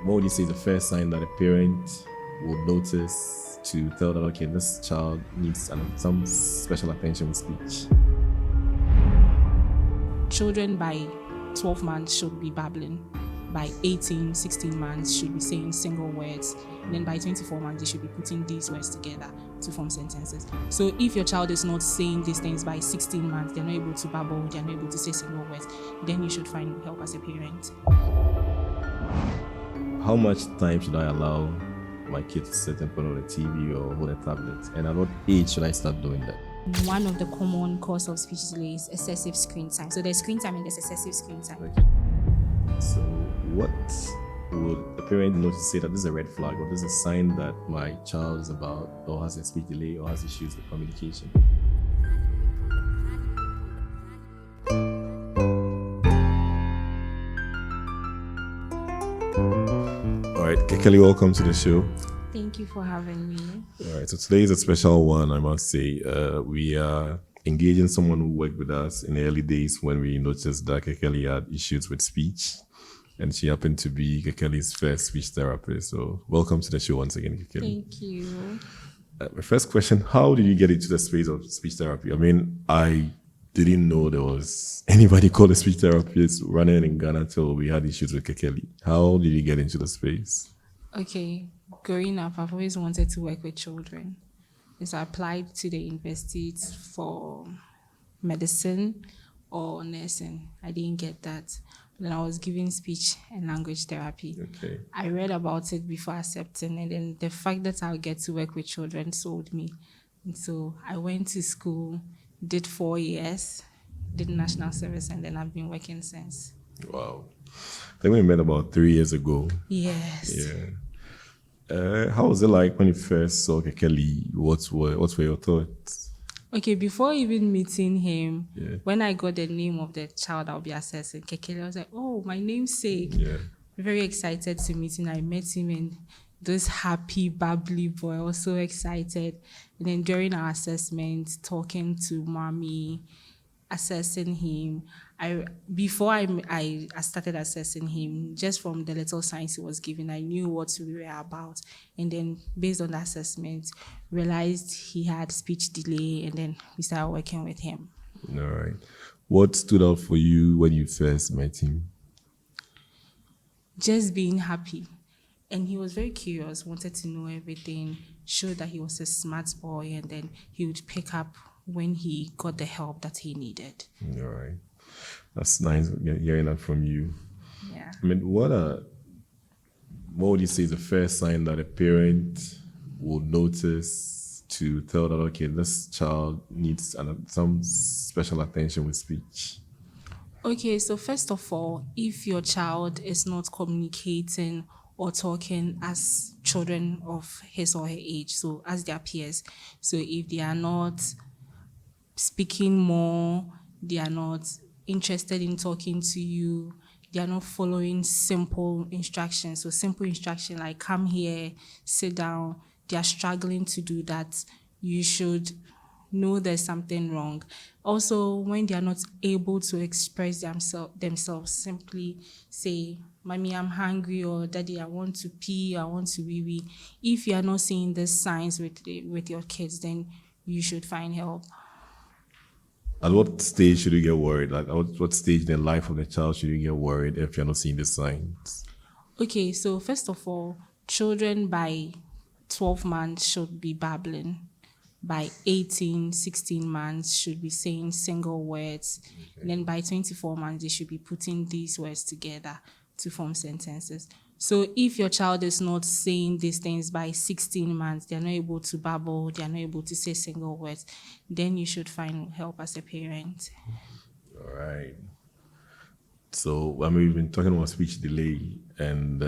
What would you say is the first sign that a parent would notice to tell that, okay, this child needs some special attention with speech? Children by 12 months should be babbling. By 18, 16 months should be saying single words. And then by 24 months, they should be putting these words together to form sentences. So if your child is not saying these things by 16 months, they're not able to babble, they're not able to say single words, then you should find help as a parent. How much time should I allow my kid to sit in front of the TV or hold a tablet? And at what age should I start doing that? One of the common cause of speech delay is excessive screen time. So there's screen time and there's excessive screen time. Okay. So what would a parent know to say that this is a red flag or this is a sign that my child is about or has a speech delay or has issues with communication? All right, Kekeli, welcome to the show. Thank you for having me. All right, so today is a special one, I must say. We are engaging someone who worked with us in the early days when we noticed that Kekeli had issues with speech, and she happened to be Kekeli's first speech therapist. So welcome to the show once again, Kekeli. Thank you. My first question, how did you get into the space of speech therapy? I mean, I didn't know there was anybody called a speech therapist running in Ghana till we had issues with Kekeli. How did you get into the space? Okay, growing up, I've always wanted to work with children. So I applied to the university for medicine or nursing. I didn't get that. Then I was given speech and language therapy. Okay. I read about it before accepting, and then the fact that I'll get to work with children sold me. And so I went to school, did 4 years, did national service, and then I've been working since. Wow. I think we met about 3 years ago. Yes. Yeah. How was it like when you first saw Kekeli? What were your thoughts? Okay, before even meeting him, Yeah. when I got the name of the child I'll be assessing, Kekeli, I was like, oh, my namesake. Yeah. Very excited to meet him. I met him and this happy, bubbly boy. I was so excited. And then during our assessment, talking to mommy, assessing him, before I started assessing him, just from the little signs he was giving, I knew what we were about. And then based on the assessment, realized he had speech delay, and then we started working with him. All right. What stood out for you when you first met him? Just being happy. And he was very curious, wanted to know everything, showed that he was a smart boy, and then he would pick up when he got the help that he needed. All right. That's nice hearing that from you. Yeah. I mean, what would you say is the first sign that a parent would notice to tell that, okay, this child needs some special attention with speech? Okay, so first of all, if your child is not communicating or talking as children of his or her age, so as their peers, so if they are not speaking more, they are not interested in talking to you, they are not following simple instructions. So simple instruction like come here, sit down, they are struggling to do that, you should know there's something wrong. Also, when they are not able to express themselves, simply say, Mommy, I'm hungry, or Daddy, I want to pee, I want to wee-wee. If you are not seeing the signs with your kids, then you should find help. At what stage should you get worried? Like, at what stage in the life of the child should you get worried if you're not seeing the signs? Okay, so first of all, children by 12 months should be babbling. By 18, 16 months should be saying single words. Okay. And then by 24 months, they should be putting these words together to form sentences. So if your child is not saying these things by 16 months, they're not able to babble, they're not able to say single words, then you should find help as a parent. All right. So, I mean, we've been talking about speech delay, and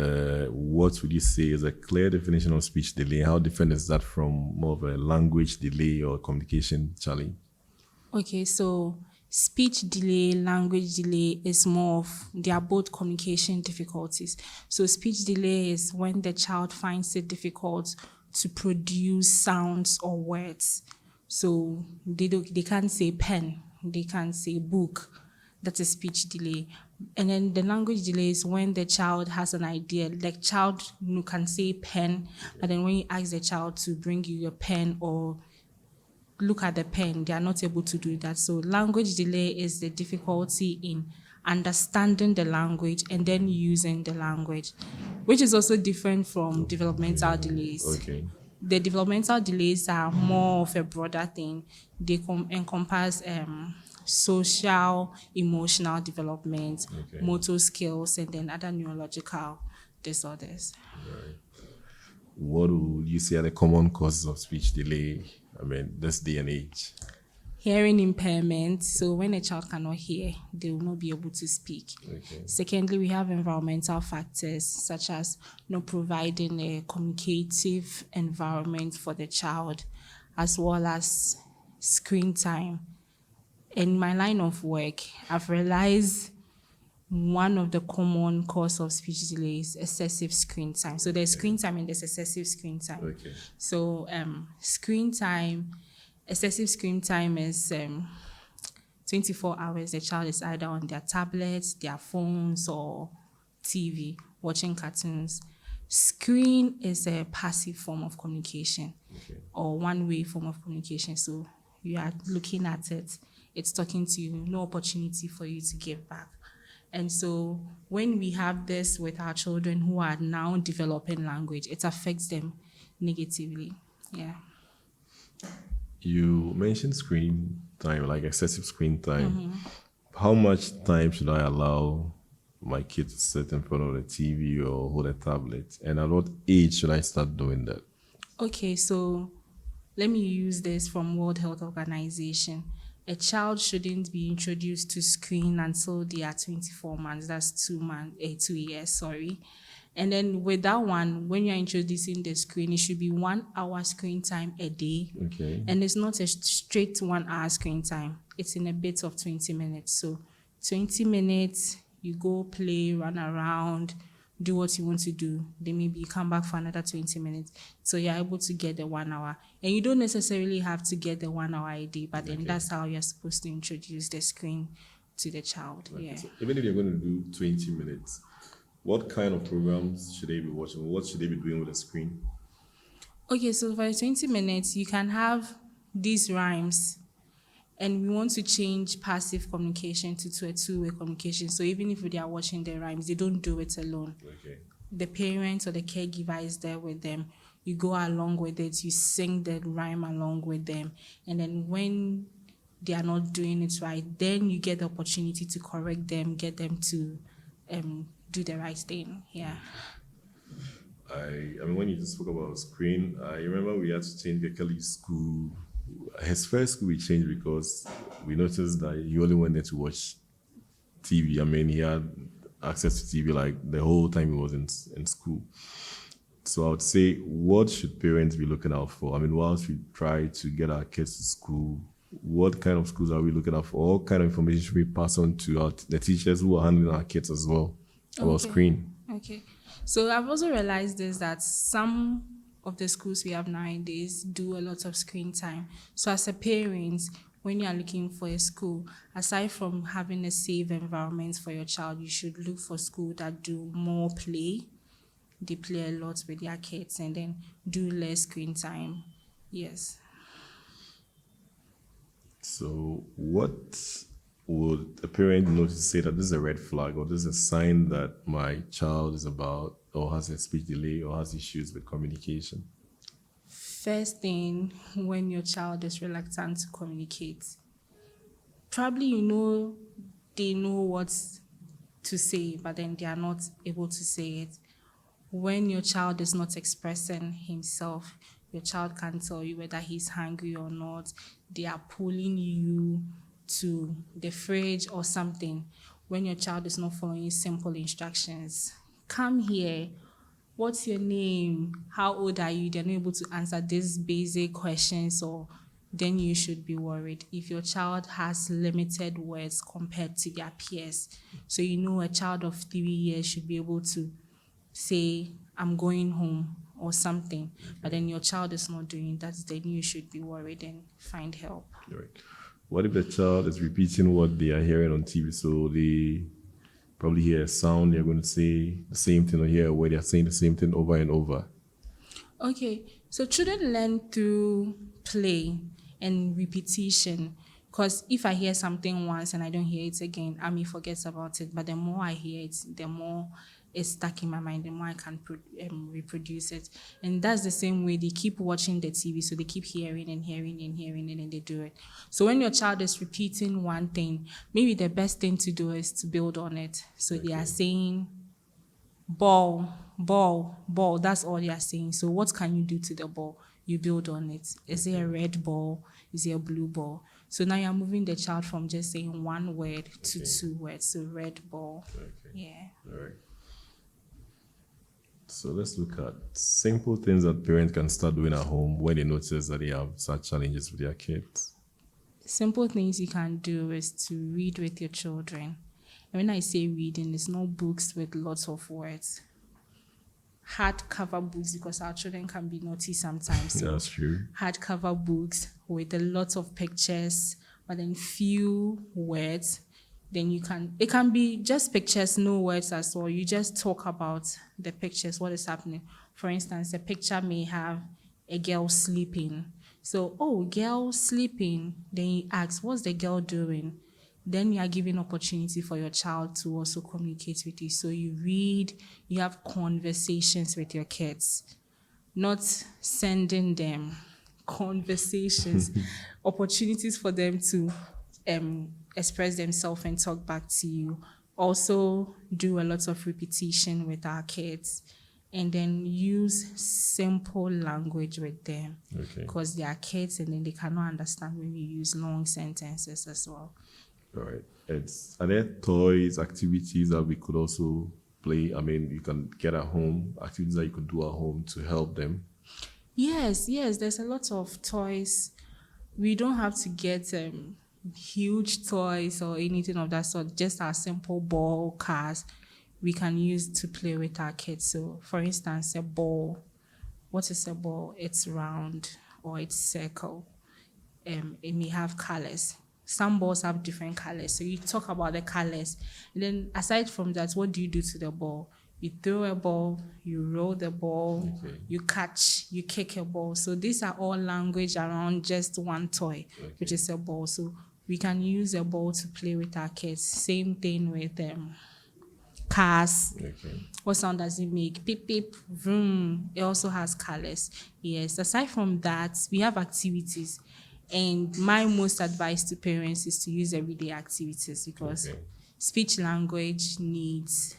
what would you say is a clear definition of speech delay? How different is that from more of a language delay or communication challenge? Okay, so speech delay, language delay is more of, they are both communication difficulties. So speech delay is when the child finds it difficult to produce sounds or words. So they can't say pen, they can't say book. That's a speech delay. And then the language delay is when the child has an idea. Like child can say pen, but then when you ask the child to bring you your pen or look at the pen, they are not able to do that. So language delay is the difficulty in understanding the language and then using the language, which is also different from developmental delays. Okay. The developmental delays are more of a broader thing. They encompass social, emotional development, Okay. motor skills, and then other neurological disorders. What would you say are the common causes of speech delay? I mean, this day and age. Hearing impairment. So when a child cannot hear, they will not be able to speak. Okay. Secondly, we have environmental factors such as not providing a communicative environment for the child, as well as screen time. In my line of work, I've realized one of the common cause of speech delay is excessive screen time. So there's screen time and there's excessive screen time. Okay. So screen time, excessive screen time is 24 hours. The child is either on their tablets, their phones, or TV, watching cartoons. Screen is a passive form of communication or one-way form of communication. So you are looking at it, it's talking to you, no opportunity for you to give back. And so when we have this with our children who are now developing language, it affects them negatively. Yeah. You mentioned screen time, like excessive screen time. How much time should I allow my kid to sit in front of the TV or hold a tablet? And at what age should I start doing that? Okay, so let me use this from World Health Organization. A child shouldn't be introduced to screen until they are 24 months. That's 2 years, sorry. And then with that one, when you're introducing the screen, it should be 1 hour screen time a day. Okay. And it's not a straight 1 hour screen time. It's in a bit of 20 minutes. So 20 minutes, you go play, run around, do what you want to do. Then maybe you come back for another 20 minutes. So you're able to get the 1 hour. And you don't necessarily have to get the 1 hour a day, but then that's how you're supposed to introduce the screen to the child. Yeah. So even if you're going to do 20 minutes, what kind of programs should they be watching? What should they be doing with the screen? Okay, so for 20 minutes, you can have these rhymes, and we want to change passive communication to a two-way communication. So even if they are watching the rhymes, they don't do it alone. Okay. The parent or the caregiver is there with them. You go along with it, you sing the rhyme along with them. And then when they are not doing it right, then you get the opportunity to correct them, get them to do the right thing. Yeah. I mean, when you just spoke about screen, I remember we had to change Gekeli's school. His first school we changed because we noticed that he only went there to watch TV. I mean, he had access to TV like the whole time he was in school. So I would say, what should parents be looking out for? I mean, once we try to get our kids to school, what kind of schools are we looking out for? What kind of information should we pass on to the teachers who are handling our kids as well about screen? Okay. So I've also realized this, that some of the schools we have nowadays do a lot of screen time. So as a parent, when you are looking for a school, aside from having a safe environment for your child, you should look for schools that do more play. They play a lot with their kids and then do less screen time. Yes. So what would a parent notice to say that this is a red flag or this is a sign that my child is about or has a speech delay or has issues with communication? First thing, when your child is reluctant to communicate, probably they know what to say, but then they are not able to say it. When your child is not expressing himself, your child can't tell you whether he's hungry or not. They are pulling you to the fridge or something. When your child is not following simple instructions, come here, what's your name, how old are you? They're not able to answer these basic questions, or then you should be worried. If your child has limited words compared to their peers, so a child of 3 years should be able to say, I'm going home or something, but then your child is not doing that, then you should be worried and find help. Right. What if the child is repeating what they are hearing on TV? So probably hear a sound, they're going to say the same thing, or hear a word, they're saying the same thing over and over. Okay, so children learn through play and repetition. Because if I hear something once and I don't hear it again, I may forget about it. But the more I hear it, the more it's stuck in my mind, the more I can reproduce it. And that's the same way they keep watching the TV. So they keep hearing and hearing and hearing, and then they do it. So when your child is repeating one thing, maybe the best thing to do is to build on it. So they are saying, ball, ball, ball. That's all they are saying. So what can you do to the ball? You build on it. Is it a red ball? Is it a blue ball? So now you're moving the child from just saying one word to two words. So red ball. Yeah. All right. So let's look at simple things that parents can start doing at home when they notice that they have such challenges with their kids. Simple things you can do is to read with your children. And when I say reading, it's not books with lots of words. Hardcover books, because our children can be naughty sometimes. So that's true. Hardcover books with a lot of pictures, but then few words. Then it can be just pictures, no words as well. You just talk about the pictures, what is happening. For instance, a picture may have a girl sleeping. So, girl sleeping. Then you ask, what's the girl doing? Then you are giving opportunity for your child to also communicate with you. So you read, you have conversations with your kids, not sending them conversations, opportunities for them to express themselves and talk back to you. Also do a lot of repetition with our kids, and then use simple language with them, because they are kids and then they cannot understand when you use long sentences as well. All right. Are there toys, activities that we could also play? I mean, you can get at home, activities that you could do at home to help them. Yes, there's a lot of toys. We don't have to get huge toys or anything of that sort. Just our simple ball, cars, we can use to play with our kids. So, for instance, a ball. What is a ball? It's round or it's circle. It may have colors. Some balls have different colors. So you talk about the colors. And then aside from that, what do you do to the ball? You throw a ball, you roll the ball, you catch, you kick a ball. So these are all language around just one toy, which is a ball. So we can use a ball to play with our kids. Same thing with cars. What sound does it make? Beep, beep, vroom. It also has colors. Yes. Aside from that, we have activities. And my most advice to parents is to use everyday activities, because speech language needs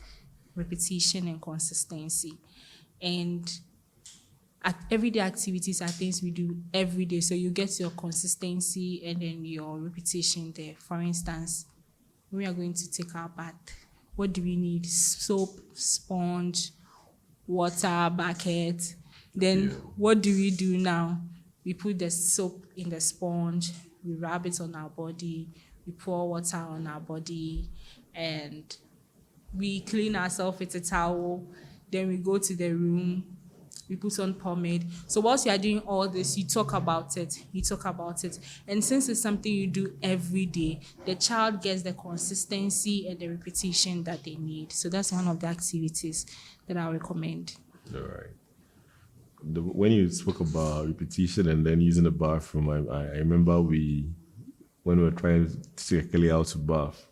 repetition and consistency. And everyday activities are things we do every day. So you get your consistency and then your repetition there. For instance, we are going to take our bath. What do we need? Soap, sponge, water, bucket. Then what do we do now? We put the soap in the sponge, we rub it on our body, we pour water on our body, and we clean ourselves with a towel. Then we go to the room, we put on pomade. So whilst you are doing all this, you talk about it. And since it's something you do every day, the child gets the consistency and the repetition that they need. So that's one of the activities that I recommend. All right. When you spoke about repetition and then using the bathroom, I remember when we were trying to take Kelly out to bath,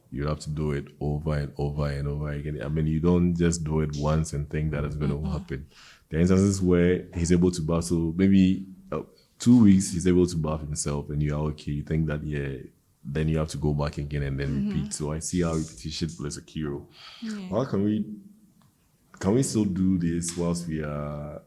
you have to do it over and over and over again. I mean, you don't just do it once and think that it's going to happen. There are instances where he's able to bath, so maybe 2 weeks he's able to bath himself and you are okay. You think that, then you have to go back again and then repeat. So I see how repetition plays a key role. How can we still do this whilst we are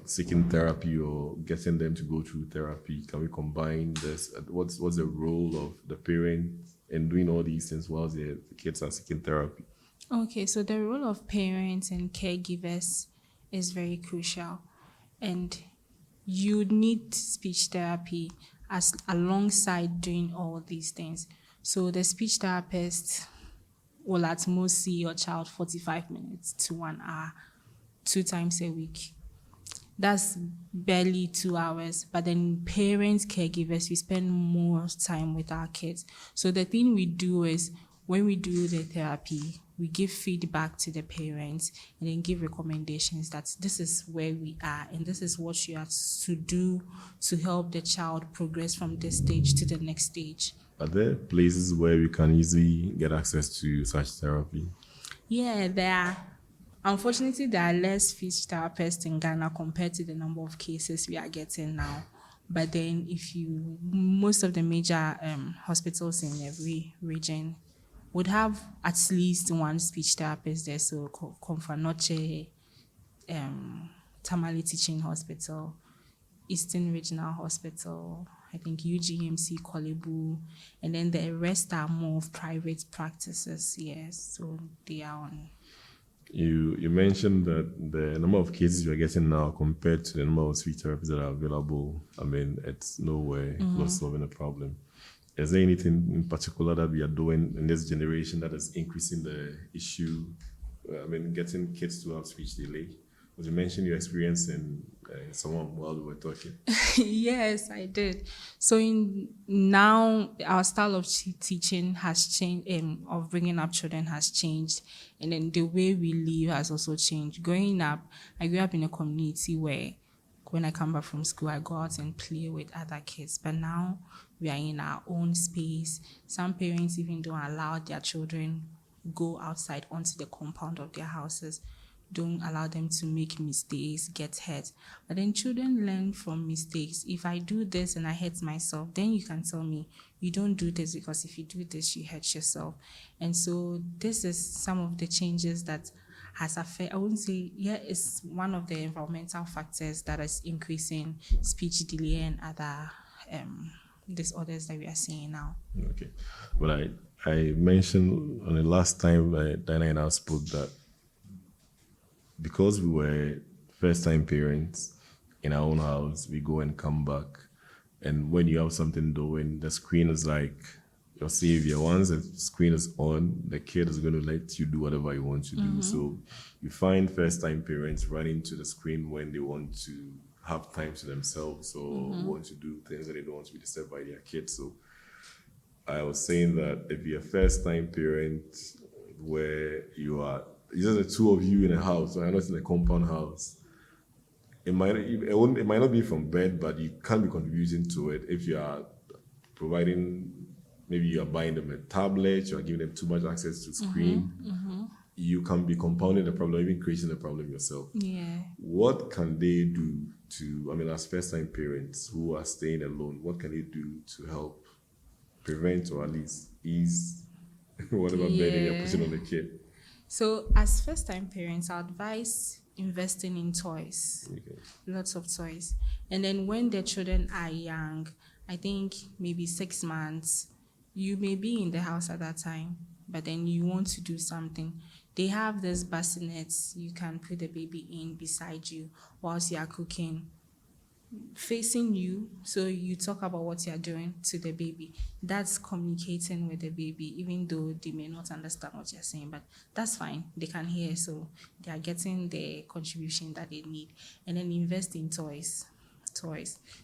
seeking therapy or getting them to go through therapy? Can we combine this? What's the role of the parent in doing all these things whilst the kids are seeking therapy? Okay, so the role of parents and caregivers is very crucial, and you need speech therapy alongside doing all these things. So the speech therapist will at most see your child 45 minutes to 1 hour, 2 times a week. That's barely 2 hours. But then parents, caregivers, we spend more time with our kids. So the thing we do is when we do the therapy, we give feedback to the parents and then give recommendations that this is where we are and this is what you have to do to help the child progress from this stage to the next stage. Are there places where we can easily get access to such therapy? Yeah, there are. Unfortunately, there are less speech therapists in Ghana compared to the number of cases we are getting now. But then, most of the major hospitals in every region would have at least one speech therapist there. So, Confanoche, Tamale Teaching Hospital, Eastern Regional Hospital, I think UGMC, Kolebu, and then the rest are more of private practices. Yes, so they are on. You mentioned that the number of cases you're getting now compared to the number of speech therapists that are available, I mean, it's nowhere close to solving the problem. Is there anything in particular that we are doing in this generation that is increasing the issue? I mean, getting kids to have speech delay? Because you mentioned your experience in someone while we were talking. Yes, I did. So now our style of teaching has changed, of bringing up children has changed, and then the way we live has also changed. Growing up, I grew up in a community where when I come back from school, I go out and play with other kids. But now we are in our own space. Some parents even don't allow their children go outside onto the compound of their houses. Don't allow them to make mistakes, get hurt. But then children learn from mistakes. If I do this and I hurt myself, then you can tell me you don't do this because if you do this, you hurt yourself. And so this is some of the changes that has affected, I wouldn't say, it's one of the environmental factors that is increasing speech delay and other disorders that we are seeing now. Okay. But I mentioned on the last time Diana and I spoke that because we were first-time parents in our own house, we go and come back. And when you have something doing, the screen is like your savior. Once the screen is on, the kid is going to let you do whatever you want to do. So you find first-time parents running to the screen when they want to have time to themselves or want to do things that they don't want to be disturbed by their kids. So I was saying that if you're a first-time parent where you are, it's just the two of you in a house, so I'm not in a compound house. It might not be from bed, but you can be contributing to it if you are providing, maybe you are buying them a tablet, you are giving them too much access to screen. You can be compounding the problem, even creating the problem yourself. Yeah. What can they do to, I mean, as first-time parents who are staying alone, what can they do to help prevent or at least ease whatever burden you're putting on the kid? So as first-time parents, I advise investing in toys, lots of toys. And then when the children are young, I think maybe 6 months, you may be in the house at that time, but then you want to do something. They have these bassinets you can put the baby in beside you whilst you are cooking, facing you, so you talk about what you're doing to the baby. That's communicating with the baby, even though they may not understand what you're saying, but that's fine. They can hear, so they are getting the contribution that they need. And then invest in toys.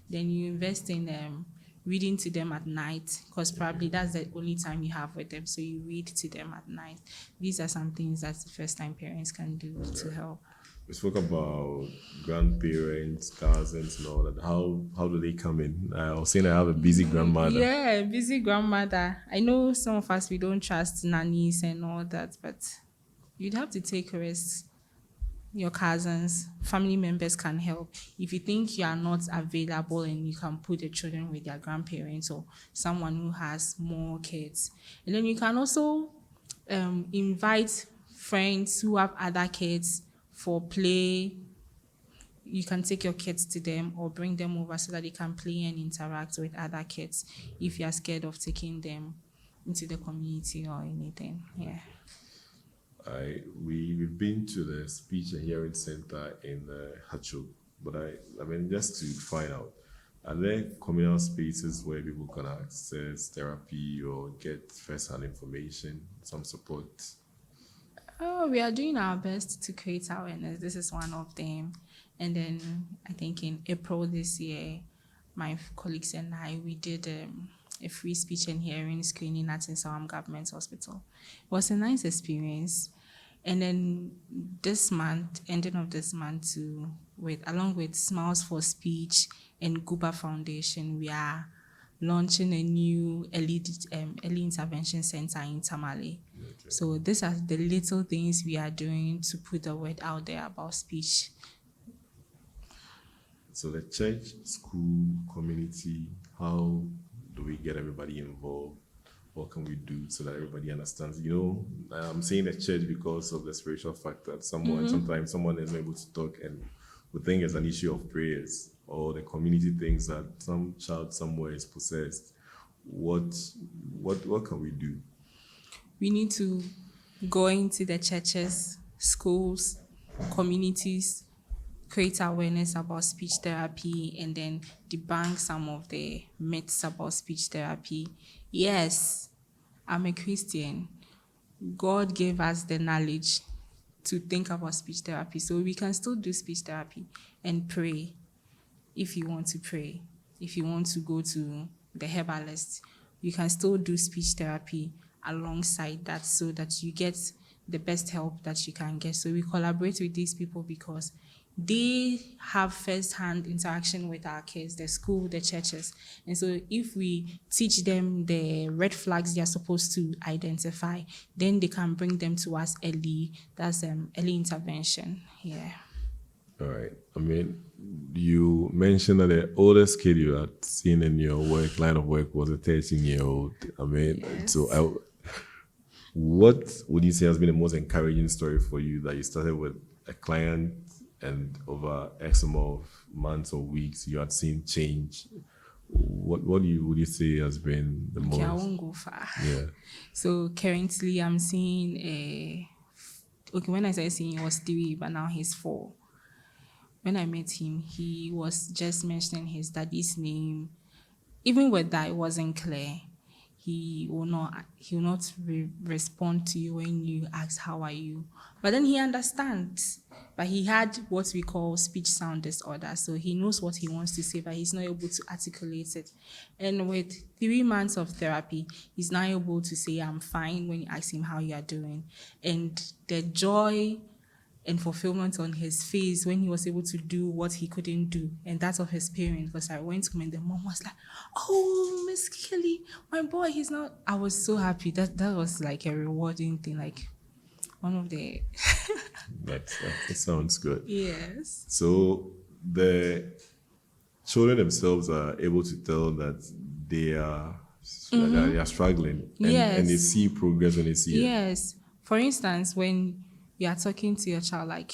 Then you invest in reading to them at night, because probably that's the only time you have with them, so you read to them at night. These are some things that first-time parents can do to help. We spoke about grandparents, cousins, and all that. How do they come in? I was saying I have a busy grandmother. Yeah, busy grandmother. I know some of us, we don't trust nannies and all that, but you'd have to take risks. Your cousins, family members can help. If you think you are not available and you can put the children with their grandparents or someone who has more kids. And then you can also invite friends who have other kids for play. You can take your kids to them or bring them over so that they can play and interact with other kids if you are scared of taking them into the community or anything. Yeah. We've been to the speech and hearing center in Hacho, but I mean, just to find out, are there communal spaces where people can access therapy or get first-hand information, some support? Oh, we are doing our best to create awareness. This is one of them. And then I think in April this year, my colleagues and I, we did a free speech and hearing screening at Insawam Government Hospital. It was a nice experience. And then this month, ending of this month, along with Smiles for Speech and Guba Foundation, we are launching a new early intervention center in Tamale. Okay. So these are the little things we are doing to put the word out there about speech. So the church, school, community, how do we get everybody involved? What can we do so that everybody understands? I'm saying the church because of the spiritual fact that sometimes someone is not able to talk and we think it's an issue of prayers, or the community thinks that some child somewhere is possessed. What can we do? We need to go into the churches, schools, communities, create awareness about speech therapy, and then debunk some of the myths about speech therapy. Yes, I'm a Christian. God gave us the knowledge to think about speech therapy, so we can still do speech therapy and pray if you want to pray. If you want to go to the herbalist, you can still do speech therapy alongside that so that you get the best help that you can get. So we collaborate with these people because they have first-hand interaction with our kids, the school, the churches. And so if we teach them the red flags they are supposed to identify, then they can bring them to us early. That's early intervention. Yeah. All right. I mean, you mentioned that the oldest kid you had seen in your line of work was a 13-year-old. I mean, yes. So what would you say has been the most encouraging story for you that you started with a client and over X amount of months or weeks you had seen change? What would you say has been the most? I won't go far. Yeah. So currently I'm seeing when I started seeing he was 3, but now he's 4. When I met him, he was just mentioning his daddy's name. Even with that, it wasn't clear. He will not respond to you when you ask, how are you? But then he understands. But he had what we call speech sound disorder. So he knows what he wants to say, but he's not able to articulate it. And with 3 months of therapy, he's now able to say, I'm fine, when you ask him how you are doing. And the joy and fulfillment on his face when he was able to do what he couldn't do, and that of his parents. Because I went to him and the mom was like, oh, Miss Kelly, my boy, he's not. I was so happy. That was like a rewarding thing, like one of the. That sounds good. Yes. So the children themselves are able to tell that they are struggling, and, yes. And they see progress when they see it. Yes. For instance, when you are talking to your child, like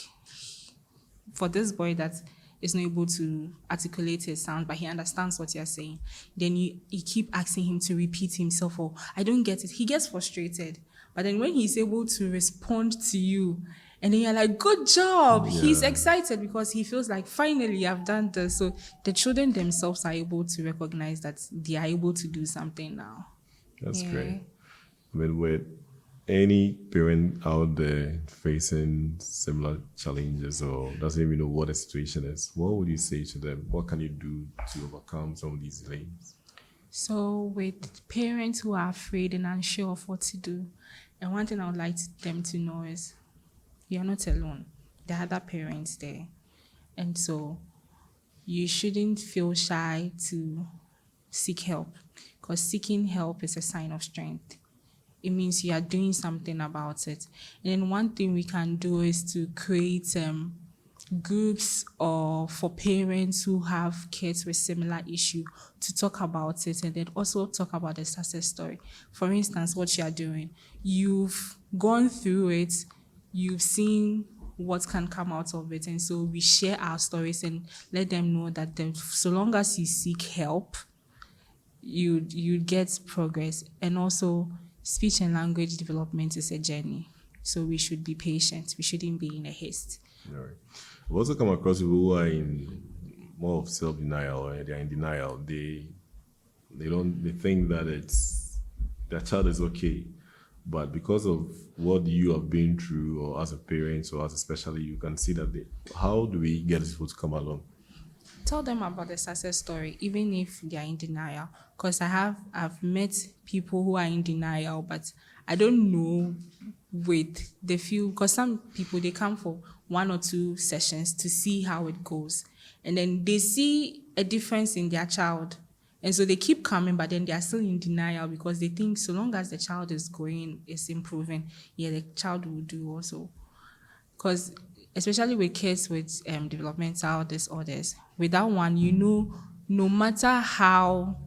for this boy that is not able to articulate his sound, but he understands what you're saying, then you keep asking him to repeat himself, or I don't get it. He gets frustrated. But then when he's able to respond to you, and then you're like, good job. Yeah. He's excited because he feels like, finally, I've done this. So the children themselves are able to recognize that they are able to do something now. That's great. I mean, with any parent out there facing similar challenges or doesn't even know what the situation is, what would you say to them? What can you do to overcome some of these things? So with parents who are afraid and unsure of what to do, and one thing I would like them to know is you're not alone. There are other parents there. And so you shouldn't feel shy to seek help, because seeking help is a sign of strength. It means you are doing something about it. And then one thing we can do is to create groups or for parents who have kids with similar issue to talk about it, and then also talk about the success story. For instance, what you are doing, you've gone through it, you've seen what can come out of it, and so we share our stories and let them know that so long as you seek help, you get progress. And also, speech and language development is a journey, so we should be patient. We shouldn't be in a haste. All right. I've also come across people who are in more of self-denial, or they are in denial. They think that their child is okay, but because of what you have been through, or as a parent, or as especially, you can see that how do we get people to come along? tell them about the success story, even if they are in denial. Because I've met people who are in denial, but I don't know with the few, because some people they come for 1 or 2 sessions to see how it goes, and then they see a difference in their child, and so they keep coming, but then they are still in denial because they think so long as the child is going, is improving, yeah, the child will do also. Because especially with kids with developmental disorders, with that one, no matter how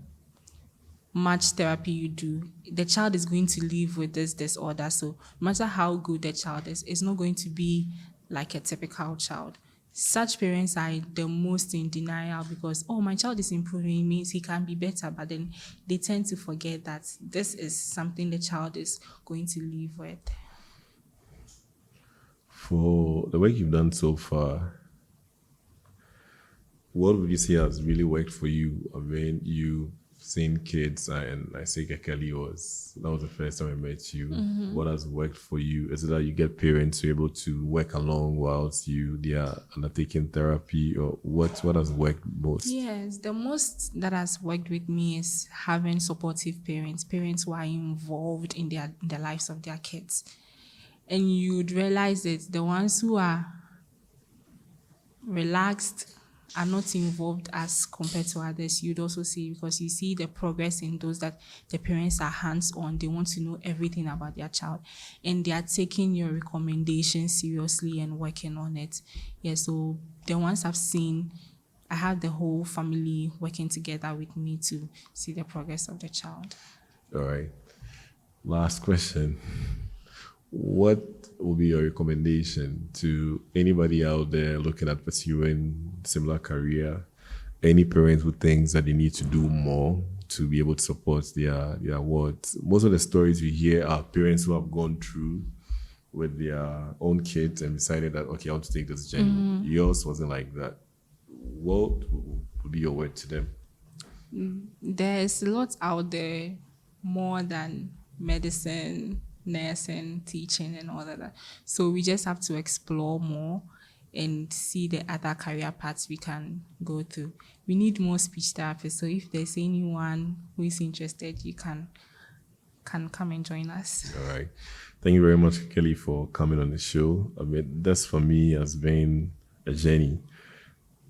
much therapy you do, the child is going to live with this disorder. So no matter how good the child is, it's not going to be like a typical child. Such parents are the most in denial because, oh, my child is improving, it means he can be better. But then they tend to forget that this is something the child is going to live with. For the work you've done so far, what would you say has really worked for you? I mean, you seen kids, and I say Kelly that was the first time I met you. What has worked for you? Is it that you get parents who are able to work along whilst they are undertaking therapy, or what has worked most? Yes, the most that has worked with me is having supportive parents who are involved in the lives of their kids. And you'd realize that the ones who are relaxed are not involved as compared to others. You'd also see, because you see the progress in those that the parents are hands-on. They want to know everything about their child, and they are taking your recommendations seriously and working on it. Yeah, so the ones I've seen, I have the whole family working together with me to see the progress of the child. All right. Last question. What will be your recommendation to anybody out there looking at pursuing similar career? Any parent who thinks that they need to do more to be able to support their what? Most of the stories we hear are parents who have gone through with their own kids and decided that, okay, I want to take this journey. Yours wasn't like that. What would be your word to them? There's a lot out there more than medicine, nursing, teaching, and all of that. So we just have to explore more and see the other career paths we can go through. We need more speech therapists. So if there's anyone who is interested, you can come and join us. All right. Thank you very much, Kelly, for coming on the show. I mean, this for me has been a journey.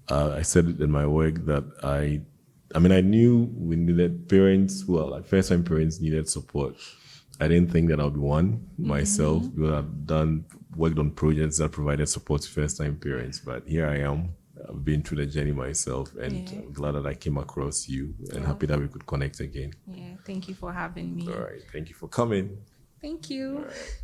I said it in my work that I knew we needed parents who are like first-time parents needed support. I didn't think that I would be one myself, because I've worked on projects that provided support to first-time parents. But here I am. I've been through the journey myself, and I'm glad that I came across you, and happy that we could connect again. Yeah, thank you for having me. All right. Thank you for coming. Thank you. All right.